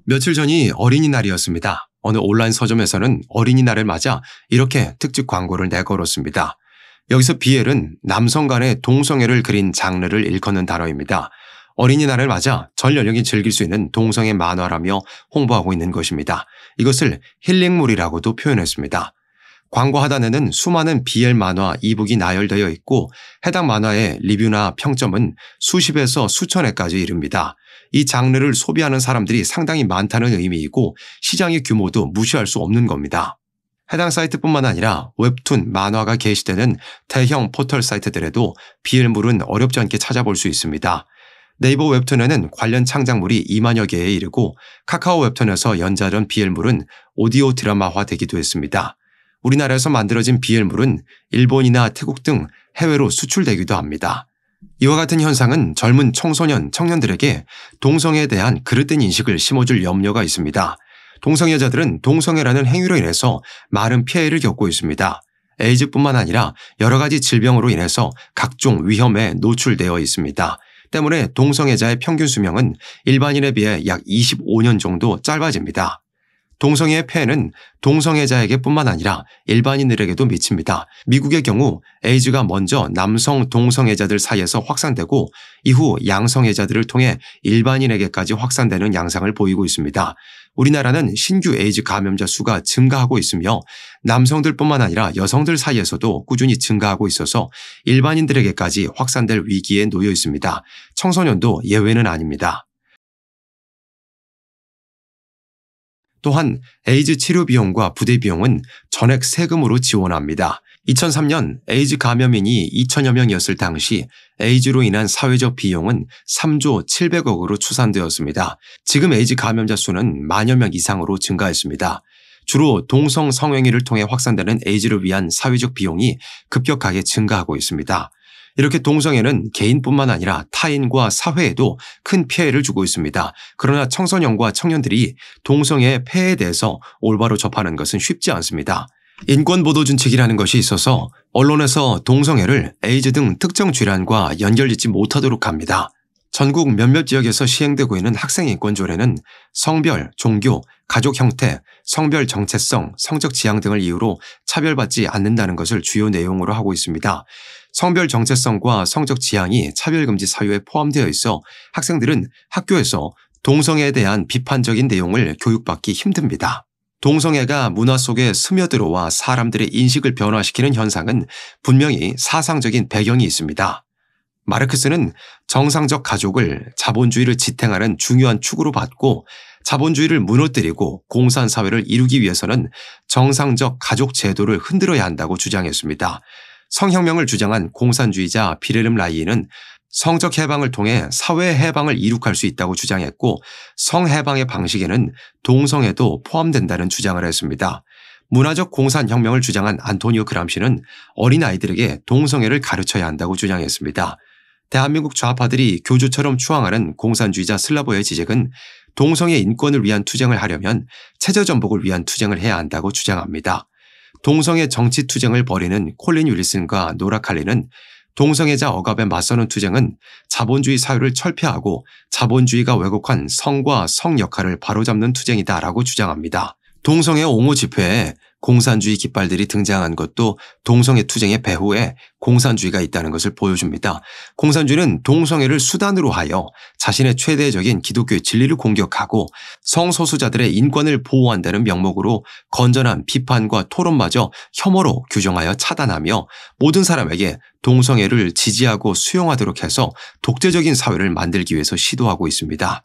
며칠 전이 어린이날이었습니다. 어느 온라인 서점에서는 어린이날을 맞아 이렇게 특집 광고를 내걸었습니다. 여기서 BL은 남성 간의 동성애를 그린 장르를 일컫는 단어입니다. 어린이날을 맞아 전 연령이 즐길 수 있는 동성애 만화라며 홍보하고 있는 것입니다. 이것을 힐링물이라고도 표현했습니다. 광고 하단에는 수많은 BL 만화 이북이 나열되어 있고 해당 만화의 리뷰나 평점은 수십에서 수천회까지 이릅니다. 이 장르를 소비하는 사람들이 상당히 많다는 의미이고 시장의 규모도 무시할 수 없는 겁니다. 해당 사이트뿐만 아니라 웹툰, 만화가 게시되는 대형 포털 사이트들에도 BL물은 어렵지 않게 찾아볼 수 있습니다. 네이버 웹툰에는 관련 창작물이 2만여 개에 이르고 카카오 웹툰에서 연재하던 BL물은 오디오 드라마화되기도 했습니다. 우리나라에서 만들어진 BL물은 일본이나 태국 등 해외로 수출되기도 합니다. 이와 같은 현상은 젊은 청소년, 청년들에게 동성애에 대한 그릇된 인식을 심어줄 염려가 있습니다. 동성애자들은 동성애라는 행위로 인해서 많은 피해를 겪고 있습니다. 에이즈뿐만 아니라 여러 가지 질병으로 인해서 각종 위험에 노출되어 있습니다. 때문에 동성애자의 평균 수명은 일반인에 비해 약 25년 정도 짧아집니다. 동성애의 폐해는 동성애자에게 뿐만 아니라 일반인들에게도 미칩니다. 미국의 경우 에이즈가 먼저 남성 동성애자들 사이에서 확산되고 이후 양성애자들을 통해 일반인에게까지 확산되는 양상을 보이고 있습니다. 우리나라는 신규 에이즈 감염자 수가 증가하고 있으며 남성들뿐만 아니라 여성들 사이에서도 꾸준히 증가하고 있어서 일반인들에게까지 확산될 위기에 놓여 있습니다. 청소년도 예외는 아닙니다. 또한 에이즈 치료 비용과 부대 비용은 전액 세금으로 지원합니다. 2003년 에이즈 감염인이 2천여 명이었을 당시 에이즈로 인한 사회적 비용은 3조 700억으로 추산되었습니다. 지금 에이즈 감염자 수는 만여 명 이상으로 증가했습니다. 주로 동성 성행위를 통해 확산되는 에이즈를 위한 사회적 비용이 급격하게 증가하고 있습니다. 이렇게 동성애는 개인뿐만 아니라 타인과 사회에도 큰 피해를 주고 있습니다. 그러나 청소년과 청년들이 동성애의 폐해에 대해서 올바로 접하는 것은 쉽지 않습니다. 인권보도준칙이라는 것이 있어서 언론에서 동성애를 에이즈 등 특정 질환과 연결짓지 못하도록 합니다. 전국 몇몇 지역에서 시행되고 있는 학생인권조례는 성별, 종교, 가족 형태, 성별 정체성, 성적 지향 등을 이유로 차별받지 않는다는 것을 주요 내용으로 하고 있습니다. 성별 정체성과 성적 지향이 차별금지 사유에 포함되어 있어 학생들은 학교에서 동성애에 대한 비판적인 내용을 교육받기 힘듭니다. 동성애가 문화 속에 스며들어와 사람들의 인식을 변화시키는 현상은 분명히 사상적인 배경이 있습니다. 마르크스는 정상적 가족을 자본주의를 지탱하는 중요한 축으로 봤고 자본주의를 무너뜨리고 공산사회를 이루기 위해서는 정상적 가족 제도를 흔들어야 한다고 주장했습니다. 성혁명을 주장한 공산주의자 비레름 라이히는 성적 해방을 통해 사회 해방을 이룩할 수 있다고 주장했고 성해방의 방식에는 동성애도 포함된다는 주장을 했습니다. 문화적 공산혁명을 주장한 안토니오 그람시는 어린아이들에게 동성애를 가르쳐야 한다고 주장했습니다. 대한민국 좌파들이 교주처럼 추앙하는 공산주의자 슬라보의 지적은 동성애 인권을 위한 투쟁을 하려면 체제전복을 위한 투쟁을 해야 한다고 주장합니다. 동성애 정치 투쟁을 벌이는 콜린 윌슨과 노라 칼리는 동성애자 억압에 맞서는 투쟁은 자본주의 사회를 철폐하고 자본주의가 왜곡한 성과 성 역할을 바로잡는 투쟁이다라고 주장합니다. 동성애 옹호 집회에 공산주의 깃발들이 등장한 것도 동성애 투쟁의 배후에 공산주의가 있다는 것을 보여줍니다. 공산주의는 동성애를 수단으로 하여 자신의 최대적인 기독교의 진리를 공격하고 성소수자들의 인권을 보호한다는 명목으로 건전한 비판과 토론마저 혐오로 규정하여 차단하며 모든 사람에게 동성애를 지지하고 수용하도록 해서 독재적인 사회를 만들기 위해서 시도하고 있습니다.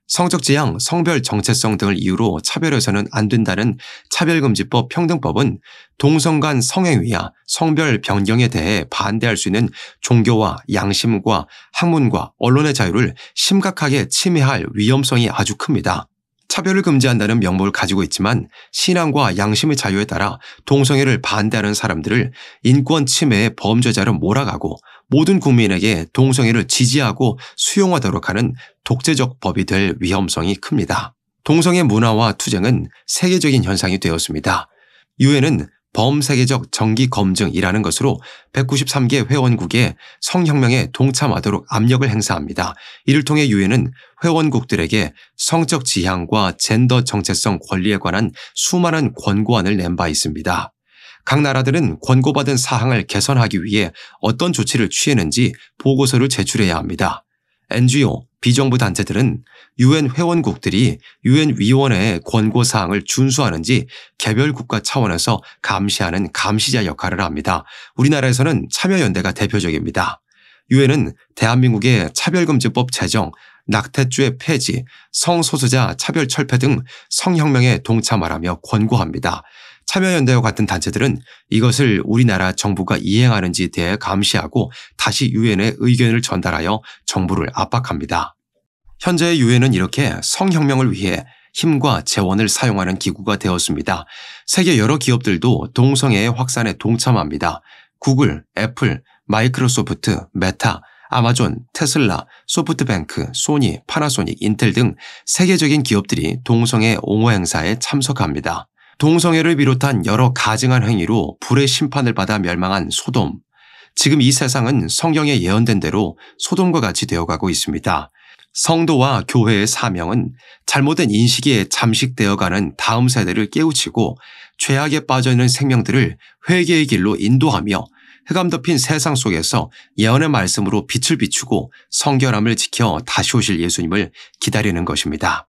성적 지향, 성별 정체성 등을 이유로 차별해서는 안 된다는 차별금지법 평등법은 동성 간 성행위야 성별 변경에 대해 반대할 수 있는 종교와 양심과 학문과 언론의 자유를 심각하게 침해할 위험성이 아주 큽니다. 차별을 금지한다는 명목을 가지고 있지만 신앙과 양심의 자유에 따라 동성애를 반대하는 사람들을 인권 침해의 범죄자로 몰아가고 모든 국민에게 동성애를 지지하고 수용하도록 하는 독재적 법이 될 위험성이 큽니다. 동성애 문화와 투쟁은 세계적인 현상이 되었습니다. 유엔은 범세계적 정기검증이라는 것으로 193개 회원국에 성혁명에 동참하도록 압력을 행사합니다. 이를 통해 유엔은 회원국들에게 성적 지향과 젠더 정체성 권리에 관한 수많은 권고안을 낸 바 있습니다. 각 나라들은 권고받은 사항을 개선하기 위해 어떤 조치를 취했는지 보고서를 제출해야 합니다. NGO, 비정부 단체들은 유엔 회원국들이 유엔 위원회의 권고 사항을 준수하는지 개별 국가 차원에서 감시하는 감시자 역할을 합니다. 우리나라에서는 참여연대가 대표적입니다. 유엔은 대한민국의 차별금지법 제정, 낙태죄 폐지, 성소수자 차별 철폐 등 성혁명에 동참하라며 권고합니다. 참여연대와 같은 단체들은 이것을 우리나라 정부가 이행하는지에 대해 감시하고 다시 유엔에 의견을 전달하여 정부를 압박합니다. 현재의 유엔은 이렇게 성혁명을 위해 힘과 재원을 사용하는 기구가 되었습니다. 세계 여러 기업들도 동성애의 확산에 동참합니다. 구글, 애플, 마이크로소프트, 메타, 아마존, 테슬라, 소프트뱅크, 소니, 파나소닉, 인텔 등 세계적인 기업들이 동성애 옹호 행사에 참석합니다. 동성애를 비롯한 여러 가증한 행위로 불의 심판을 받아 멸망한 소돔. 지금 이 세상은 성경에 예언된 대로 소돔과 같이 되어가고 있습니다. 성도와 교회의 사명은 잘못된 인식에 잠식되어가는 다음 세대를 깨우치고 죄악에 빠져있는 생명들을 회개의 길로 인도하며 흑암 덮인 세상 속에서 예언의 말씀으로 빛을 비추고 성결함을 지켜 다시 오실 예수님을 기다리는 것입니다.